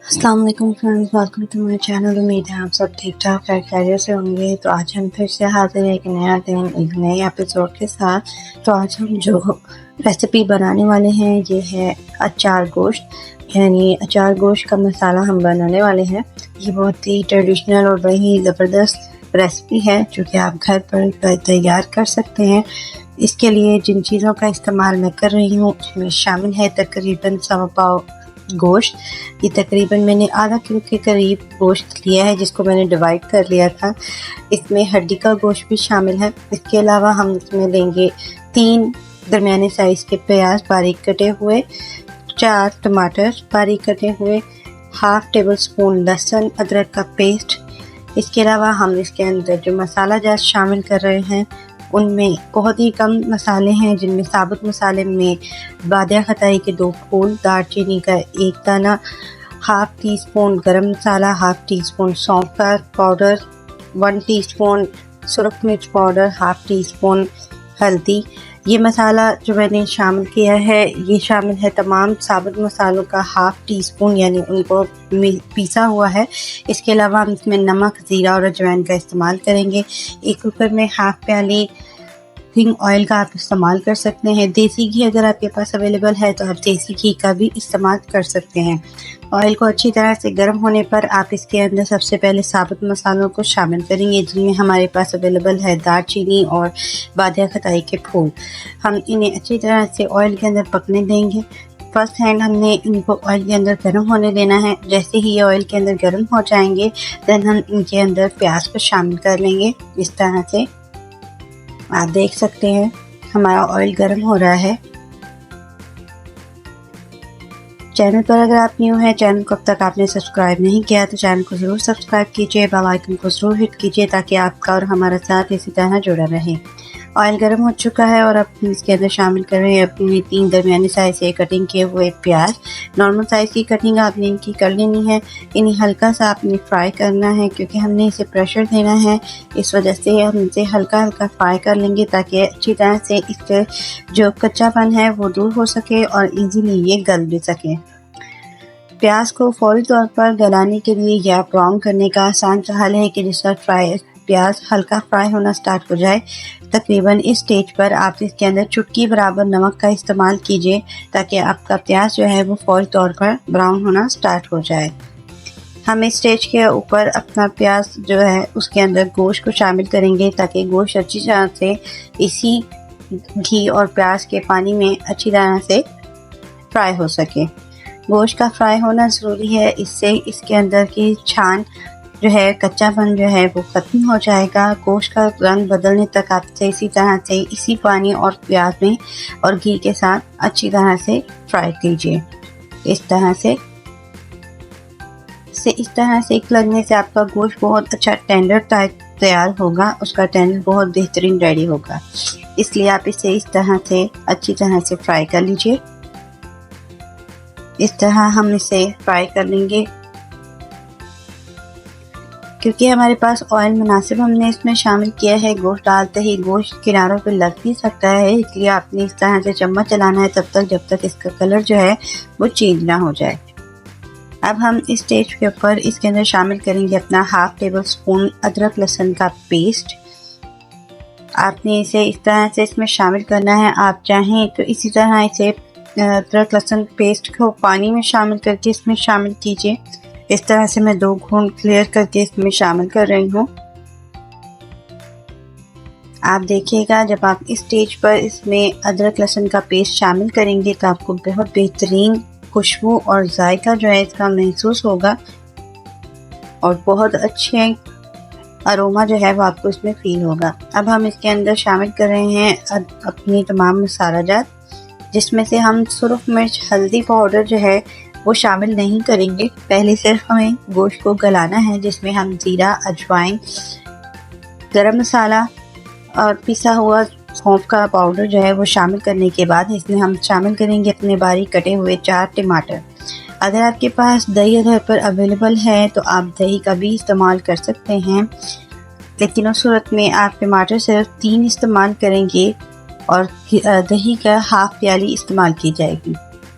अस्सलाम वालेकुम friends, welcome to my channel. उम्मीद है आप सब ठीक ठाक खैरियत से होंगे। तो आज हम फिर से हाजिर हैं एक नया दिन एक नए एपिसोड के साथ। तो आज हम जो रेसिपी बनाने वाले हैं ये है अचार गोश्त, यानी अचार गोश्त का मसाला हम बनाने वाले हैं। ये बहुत ही ट्रेडिशनल और बड़ी ज़बरदस्त रेसिपी है जो कि आप घर पर तैयार कर सकते हैं। इसके लिए जिन चीज़ों का इस्तेमाल मैं कर रही हूँ उसमें शामिल है तकरीबन 1.25 पाव गोश्त। ये तकरीबन मैंने आधा किलो के करीब गोश्त लिया है जिसको मैंने डिवाइड कर लिया था। इसमें हड्डी का गोश्त भी शामिल है। इसके अलावा हम इसमें लेंगे 3 दरमियाने साइज़ के प्याज बारीक कटे हुए, 4 टमाटर बारीक कटे हुए, हाफ टेबल स्पून लहसुन अदरक का पेस्ट। इसके अलावा हम इसके अंदर जो मसाला जात शामिल कर रहे हैं उनमें बहुत ही कम मसाले हैं, जिनमें साबुत मसाले में बादिया खताई के 2 फूल, दालचीनी का 1 दाना, हाफ टी स्पून गरम मसाला, हाफ टी स्पून सौंफ का पाउडर, 1 टीस्पून सुरख मिर्च पाउडर, हाफ टी स्पून हल्दी। ये मसाला जो मैंने शामिल किया है ये शामिल है तमाम साबुत मसालों का हाफ टी स्पून, यानी उनको पीसा हुआ है। इसके अलावा हम इसमें नमक, ज़ीरा और अजवाइन का इस्तेमाल करेंगे। एक कुकर में हाफ प्याली कुकिंग ऑयल का आप इस्तेमाल कर सकते हैं। देसी घी अगर आपके पास अवेलेबल है तो आप देसी घी का भी इस्तेमाल कर सकते हैं। ऑयल को अच्छी तरह से गर्म होने पर आप इसके अंदर सबसे पहले साबुत मसालों को शामिल करेंगे, जिनमें हमारे पास अवेलेबल है दालचीनी और बादिया खताई के फूल। हम इन्हें अच्छी तरह से ऑयल के अंदर पकने देंगे। फर्स्ट हैंड हमने इनको ऑयल के अंदर गर्म होने देना है। जैसे ही ये ऑयल के अंदर गर्म हो जाएंगे देन हम इनके अंदर प्याज को शामिल कर लेंगे। इस तरह से आप देख सकते हैं हमारा ऑयल गर्म हो रहा है। चैनल पर अगर आप न्यू हैं, चैनल को अब तक आपने सब्सक्राइब नहीं किया तो चैनल को ज़रूर सब्सक्राइब कीजिए, बेल आइकन को ज़रूर हिट कीजिए ताकि आपका और हमारा साथ इसी तरह जुड़ा रहे। ऑयल गर्म हो चुका है और अब इसके अंदर शामिल कर रहे हैं अपनी 3 दरमियानी साइज़ से कटिंग किए हुए प्याज। नॉर्मल साइज़ की कटिंग आपने इनकी कर लेनी है। इन्हें हल्का सा आपने फ्राई करना है क्योंकि हमने इसे प्रेशर देना है, इस वजह से हम इसे हल्का हल्का फ्राई कर लेंगे ताकि अच्छी तरह से इसके जो कच्चापन है वो दूर हो सके और ईजीली ये गल भी सके। प्याज को फौरी तौर पर गलाने के लिए या ब्राउन करने का आसान हल है कि जिस वक्त प्याज हल्का फ्राई होना स्टार्ट हो जाए, तकरीबन इस स्टेज पर आप इसके अंदर चुटकी बराबर नमक का इस्तेमाल कीजिए ताकि आपका प्याज जो है वो फौरी तौर पर ब्राउन होना स्टार्ट हो जाए। हम इस स्टेज के ऊपर अपना प्याज जो है उसके अंदर गोश्त को शामिल करेंगे ताकि गोश्त अच्छी तरह से इसी घी और प्याज के पानी में अच्छी तरह से फ्राई हो सके। गोश्त का फ्राई होना ज़रूरी है, इससे इसके अंदर की छान जो है कच्चापन जो है वो ख़त्म हो जाएगा। गोश्त का रंग बदलने तक आप इसी तरह से इसी पानी और प्याज में और घी के साथ अच्छी तरह से फ्राई कीजिए। इस तरह से लगने से आपका गोश्त बहुत अच्छा टेंडर टाइप तैयार होगा, उसका टेंडर बहुत बेहतरीन रेडी होगा। इसलिए आप इसे इस तरह से अच्छी तरह से फ्राई कर लीजिए। इस तरह हम इसे फ्राई कर लेंगे। क्योंकि हमारे पास ऑयल मुनासिब हमने इसमें शामिल किया है, गोश्त डालते ही गोश्त किनारों पे लग भी सकता है, इसलिए आपने इस तरह से चम्मच चलाना है तब तक जब तक इसका कलर जो है वो चेंज ना हो जाए। अब हम इस स्टेज के ऊपर इसके अंदर शामिल करेंगे अपना हाफ टेबल स्पून अदरक लहसुन का पेस्ट। आपने इसे इस तरह से इसमें शामिल करना है। आप चाहें तो इसी तरह इसे अदरक लहसुन पेस्ट को पानी में शामिल करके इसमें शामिल कीजिए। इस तरह से मैं 2 घूंट क्लियर करके इसमें शामिल कर रही हूँ। आप देखिएगा जब आप इस स्टेज पर इसमें अदरक लहसुन का पेस्ट शामिल करेंगे तो आपको बहुत बेहतरीन खुशबू और जायका जो है इसका महसूस होगा और बहुत अच्छे अरोमा जो है वो आपको इसमें फील होगा। अब हम इसके अंदर शामिल कर रहे हैं अपनी तमाम मसाला जात, जिसमें से हम सुरख मिर्च हल्दी पाउडर जो है वो शामिल नहीं करेंगे। पहले सिर्फ हमें गोश्त को गलाना है, जिसमें हम ज़ीरा, अजवाइन, गरम मसाला और पिसा हुआ सौंफ का पाउडर जो है वो शामिल करने के बाद इसमें हम शामिल करेंगे अपने बारीक कटे हुए 4 टमाटर। अगर आपके पास दही घर पर अवेलेबल है तो आप दही का भी इस्तेमाल कर सकते हैं, लेकिन उस सूरत में आप टमाटर सिर्फ 3 इस्तेमाल करेंगे और दही का हाफ प्याली इस्तेमाल की जाएगी।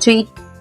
3